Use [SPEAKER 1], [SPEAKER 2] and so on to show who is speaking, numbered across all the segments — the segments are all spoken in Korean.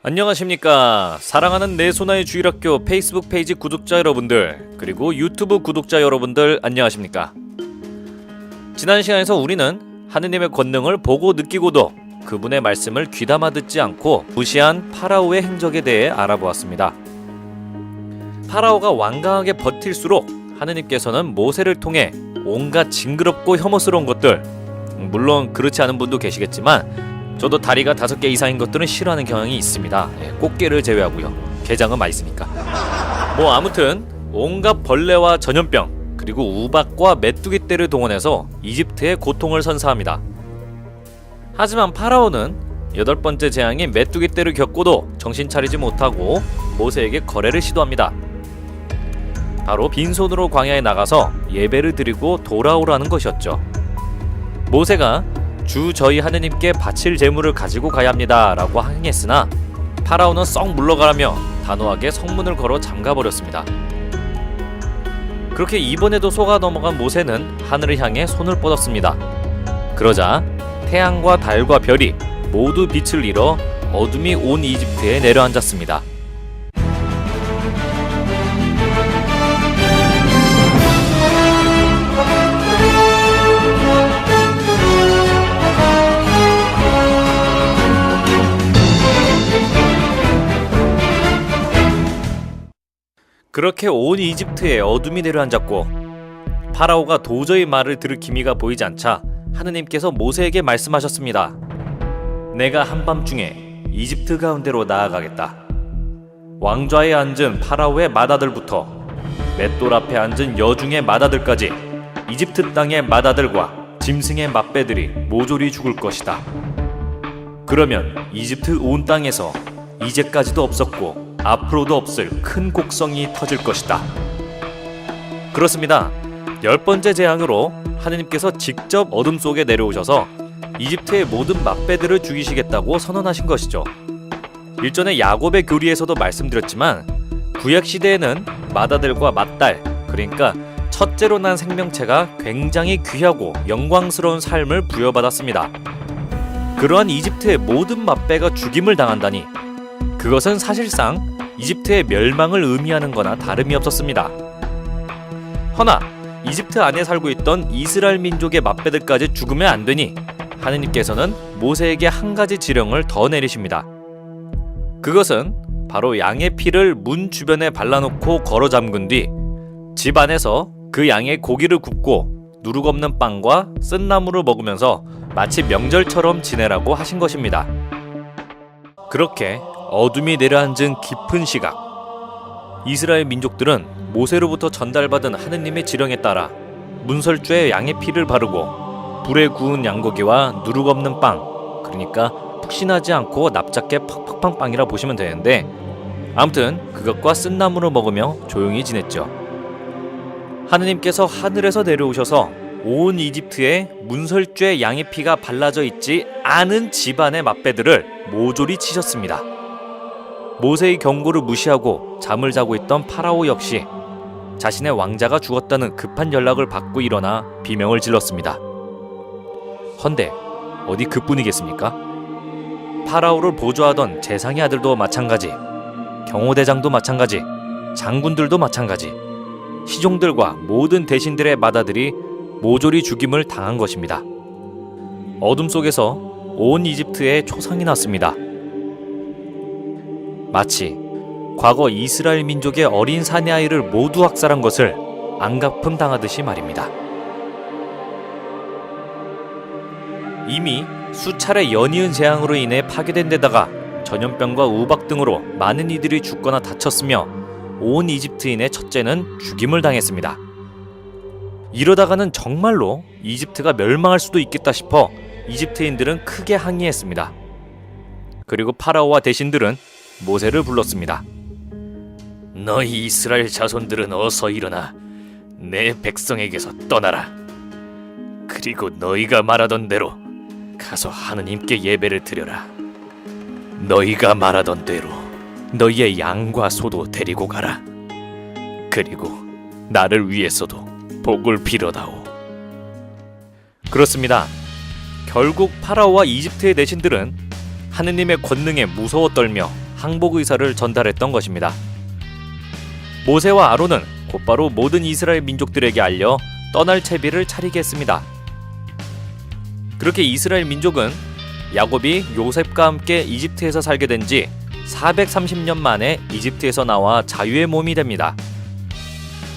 [SPEAKER 1] 안녕하십니까. 사랑하는 내 소나의 주일학교 페이스북 페이지 구독자 여러분들, 그리고 유튜브 구독자 여러분들 안녕하십니까. 지난 시간에서 우리는 하느님의 권능을 보고 느끼고도 그분의 말씀을 귀담아 듣지 않고 무시한 파라오의 행적에 대해 알아보았습니다. 파라오가 완강하게 버틸수록 하느님께서는 모세를 통해 온갖 징그럽고 혐오스러운 것들, 물론 그렇지 않은 분도 계시겠지만 저도 다리가 5개 이상인 것들은 싫어하는 경향이 있습니다. 꽃게를 제외하고요. 게장은 맛있으니까. 아무튼 온갖 벌레와 전염병, 그리고 우박과 메뚜기 떼를 동원해서 이집트의 고통을 선사합니다. 하지만 파라오는 8번째 재앙인 메뚜기 떼를 겪고도 정신 차리지 못하고 모세에게 거래를 시도합니다. 바로 빈손으로 광야에 나가서 예배를 드리고 돌아오라는 것이었죠. 모세가 주 저희 하느님께 바칠 제물을 가지고 가야 합니다 라고 항의했으나 파라오는 썩 물러가라며 단호하게 성문을 걸어 잠가버렸습니다. 그렇게 이번에도 속아 넘어간 모세는 하늘을 향해 손을 뻗었습니다. 그러자 태양과 달과 별이 모두 빛을 잃어 어둠이 온 이집트에 내려앉았습니다. 그렇게 온 이집트에 어둠이 내려앉았고 파라오가 도저히 말을 들을 기미가 보이지 않자 하느님께서 모세에게 말씀하셨습니다. 내가 한밤중에 이집트 가운데로 나아가겠다. 왕좌에 앉은 파라오의 맏아들부터 맷돌 앞에 앉은 여중의 맏아들까지 이집트 땅의 맏아들과 짐승의 맏배들이 모조리 죽을 것이다. 그러면 이집트 온 땅에서 이제까지도 없었고 앞으로도 없을 큰 곡성이 터질 것이다. 그렇습니다. 10번째 재앙으로 하느님께서 직접 어둠 속에 내려오셔서 이집트의 모든 맏배들을 죽이시겠다고 선언하신 것이죠. 일전에 야곱의 교리에서도 말씀드렸지만 구약시대에는 맏아들과 맏딸, 그러니까 첫째로 난 생명체가 굉장히 귀하고 영광스러운 삶을 부여받았습니다. 그러한 이집트의 모든 맏배가 죽임을 당한다니 그것은 사실상 이집트의 멸망을 의미하는 거나 다름이 없었습니다. 허나 이집트 안에 살고 있던 이스라엘 민족의 맏배들까지 죽으면 안 되니 하느님께서는 모세에게 한 가지 지령을 더 내리십니다. 그것은 바로 양의 피를 문 주변에 발라놓고 걸어 잠근 뒤 집 안에서 그 양의 고기를 굽고 누룩 없는 빵과 쓴나물을 먹으면서 마치 명절처럼 지내라고 하신 것입니다. 그렇게 어둠이 내려앉은 깊은 시각, 이스라엘 민족들은 모세로부터 전달받은 하느님의 지령에 따라 문설주에 양의 피를 바르고 불에 구운 양고기와 누룩 없는 빵, 그러니까 푹신하지 않고 납작게 퍽퍽한 빵이라 보시면 되는데 아무튼 그것과 쓴나물을 먹으며 조용히 지냈죠. 하느님께서 하늘에서 내려오셔서 온 이집트에 문설주에 양의 피가 발라져 있지 않은 집안의 맏배들을 모조리 치셨습니다. 모세의 경고를 무시하고 잠을 자고 있던 파라오 역시 자신의 왕자가 죽었다는 급한 연락을 받고 일어나 비명을 질렀습니다. 헌데 어디 그뿐이겠습니까? 파라오를 보조하던 제상의 아들도 마찬가지, 경호대장도 마찬가지, 장군들도 마찬가지, 시종들과 모든 대신들의 맏아들이 모조리 죽임을 당한 것입니다. 어둠 속에서 온 이집트에 초상이 났습니다. 마치 과거 이스라엘 민족의 어린 사내아이를 모두 학살한 것을 안갚음 당하듯이 말입니다. 이미 수차례 연이은 재앙으로 인해 파괴된 데다가 전염병과 우박 등으로 많은 이들이 죽거나 다쳤으며 온 이집트인의 첫째는 죽임을 당했습니다. 이러다가는 정말로 이집트가 멸망할 수도 있겠다 싶어 이집트인들은 크게 항의했습니다. 그리고 파라오와 대신들은 모세를 불렀습니다. 너희 이스라엘 자손들은 어서 일어나 내 백성에게서 떠나라. 그리고 너희가 말하던 대로 가서 하느님께 예배를 드려라. 너희가 말하던 대로 너희의 양과 소도 데리고 가라. 그리고 나를 위해서도 복을 빌어다오. 그렇습니다. 결국 파라오와 이집트의 내신들은 하느님의 권능에 무서워 떨며 항복 의사를 전달했던 것입니다. 모세와 아론은 곧바로 모든 이스라엘 민족들에게 알려 떠날 채비를 차리게 했습니다. 그렇게 이스라엘 민족은 야곱이 요셉과 함께 이집트에서 살게 된 지 430년 만에 이집트에서 나와 자유의 몸이 됩니다.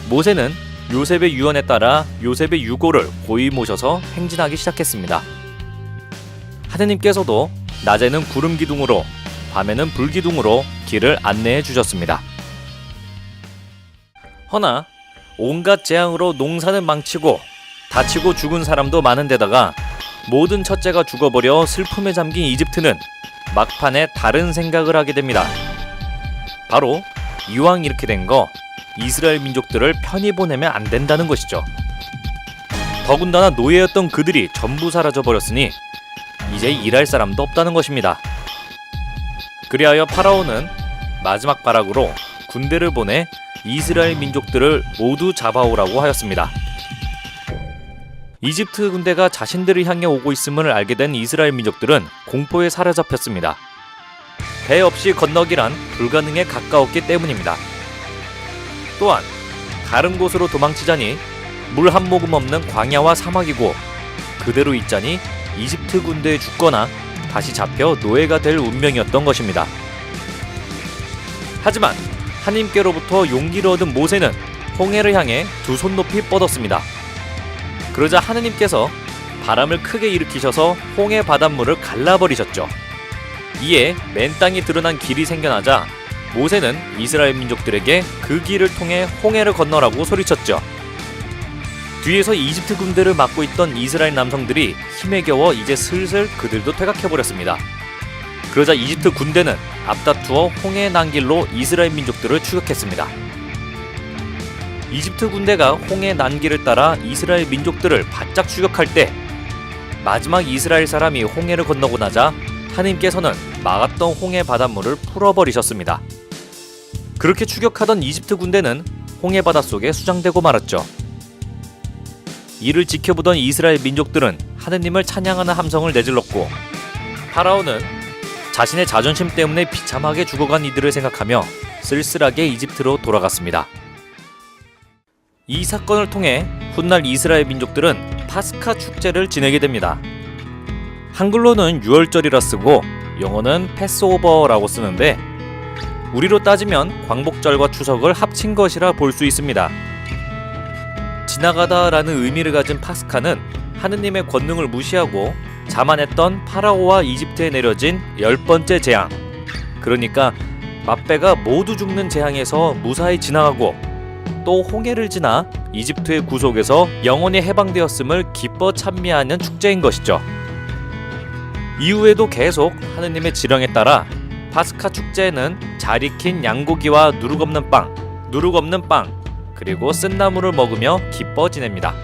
[SPEAKER 1] 모세는 요셉의 유언에 따라 요셉의 유고를 고이 모셔서 행진하기 시작했습니다. 하느님께서도 낮에는 구름 기둥으로 밤에는 불 기둥으로 길을 안내해 주셨습니다. 허나 온갖 재앙으로 농사는 망치고 다치고 죽은 사람도 많은 데다가 모든 첫째가 죽어버려 슬픔에 잠긴 이집트는 막판에 다른 생각을 하게 됩니다. 바로 이왕 이렇게 된 거 이스라엘 민족들을 편히 보내면 안 된다는 것이죠. 더군다나 노예였던 그들이 전부 사라져버렸으니 이제 일할 사람도 없다는 것입니다. 그리하여 파라오는 마지막 발악으로 군대를 보내 이스라엘 민족들을 모두 잡아오라고 하였습니다. 이집트 군대가 자신들을 향해 오고 있음을 알게 된 이스라엘 민족들은 공포에 사로잡혔습니다. 배 없이 건너기란 불가능에 가까웠기 때문입니다. 또한 다른 곳으로 도망치자니 물 한 모금 없는 광야와 사막이고 그대로 있자니 이집트 군대에 죽거나 다시 잡혀 노예가 될 운명이었던 것입니다. 하지만 하나님께로부터 용기를 얻은 모세는 홍해를 향해 두 손 높이 뻗었습니다. 그러자 하느님께서 바람을 크게 일으키셔서 홍해 바닷물을 갈라버리셨죠. 이에 맨 땅이 드러난 길이 생겨나자 모세는 이스라엘 민족들에게 그 길을 통해 홍해를 건너라고 소리쳤죠. 뒤에서 이집트 군대를 막고 있던 이스라엘 남성들이 힘에 겨워 이제 슬슬 그들도 퇴각해버렸습니다. 그러자 이집트 군대는 앞다투어 홍해의 난길로 이스라엘 민족들을 추격했습니다. 이집트 군대가 홍해 난길을 따라 이스라엘 민족들을 바짝 추격할 때 마지막 이스라엘 사람이 홍해를 건너고 나자 하나님께서는 막았던 홍해 바닷물을 풀어버리셨습니다. 그렇게 추격하던 이집트 군대는 홍해 바닷속에 수장되고 말았죠. 이를 지켜보던 이스라엘 민족들은 하느님을 찬양하는 함성을 내질렀고 파라오는 자신의 자존심 때문에 비참하게 죽어간 이들을 생각하며 쓸쓸하게 이집트로 돌아갔습니다. 이 사건을 통해 훗날 이스라엘 민족들은 파스카 축제를 지내게 됩니다. 한글로는 유월절이라 쓰고 영어는 패스오버라고 쓰는데 우리로 따지면 광복절과 추석을 합친 것이라 볼 수 있습니다. 지나가다라는 의미를 가진 파스카는 하느님의 권능을 무시하고 자만했던 파라오와 이집트에 내려진 10번째 재앙, 그러니까 맛배가 모두 죽는 재앙에서 무사히 지나가고 또 홍해를 지나 이집트의 구속에서 영원히 해방되었음을 기뻐 찬미하는 축제인 것이죠. 이후에도 계속 하느님의 지령에 따라 파스카 축제에는 잘 익힌 양고기와 누룩 없는 빵, 그리고 쓴나물을 먹으며 기뻐 지냅니다.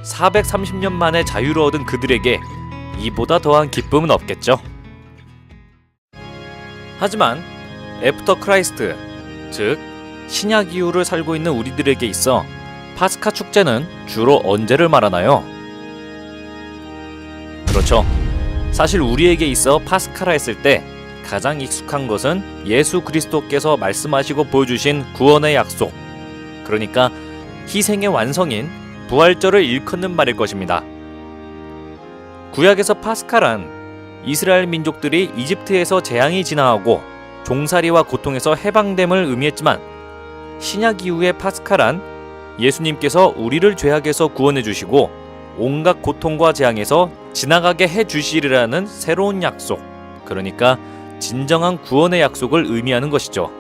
[SPEAKER 1] 430년 만에 자유를 얻은 그들에게 이보다 더한 기쁨은 없겠죠. 하지만 애프터 크라이스트, 즉 신약 이후를 살고 있는 우리들에게 있어 파스카 축제는 주로 언제를 말하나요? 그렇죠. 사실 우리에게 있어 파스카라 했을 때 가장 익숙한 것은 예수 그리스도께서 말씀하시고 보여주신 구원의 약속, 그러니까 희생의 완성인 부활절을 일컫는 말일 것입니다. 구약에서 파스카란 이스라엘 민족들이 이집트에서 재앙이 지나가고 종살이와 고통에서 해방됨을 의미했지만 신약 이후의 파스카란 예수님께서 우리를 죄악에서 구원해 주시고 온갖 고통과 재앙에서 지나가게 해 주시리라는 새로운 약속, 그러니까 진정한 구원의 약속을 의미하는 것이죠.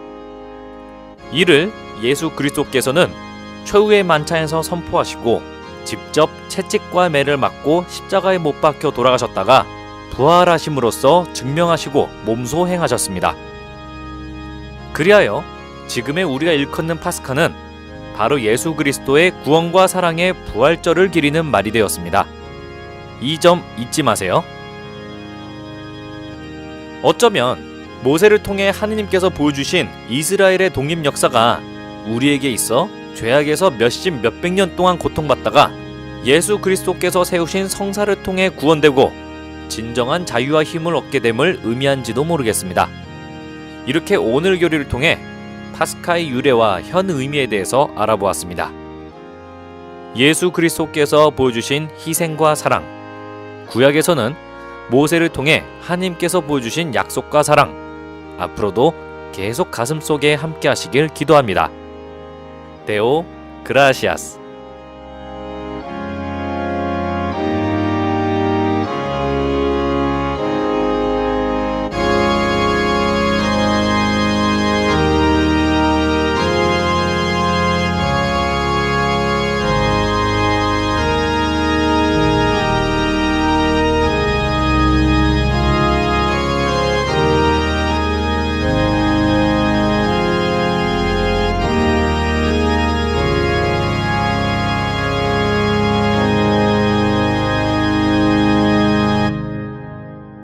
[SPEAKER 1] 이를 예수 그리스도께서는 최후의 만찬에서 선포하시고 직접 채찍과 매를 맞고 십자가에 못 박혀 돌아가셨다가 부활하심으로써 증명하시고 몸소 행하셨습니다. 그리하여 지금의 우리가 일컫는 파스카는 바로 예수 그리스도의 구원과 사랑의 부활절을 기리는 말이 되었습니다. 이 점 잊지 마세요. 어쩌면 모세를 통해 하느님께서 보여주신 이스라엘의 독립 역사가 우리에게 있어 죄악에서 몇백 년 동안 고통받다가 예수 그리스도께서 세우신 성사를 통해 구원되고 진정한 자유와 힘을 얻게 됨을 의미한지도 모르겠습니다. 이렇게 오늘 교리를 통해 파스카의 유래와 현 의미에 대해서 알아보았습니다. 예수 그리스도께서 보여주신 희생과 사랑, 구약에서는 모세를 통해 하나님께서 보여주신 약속과 사랑, 앞으로도 계속 가슴속에 함께 하시길 기도합니다. 데오 그라시아스.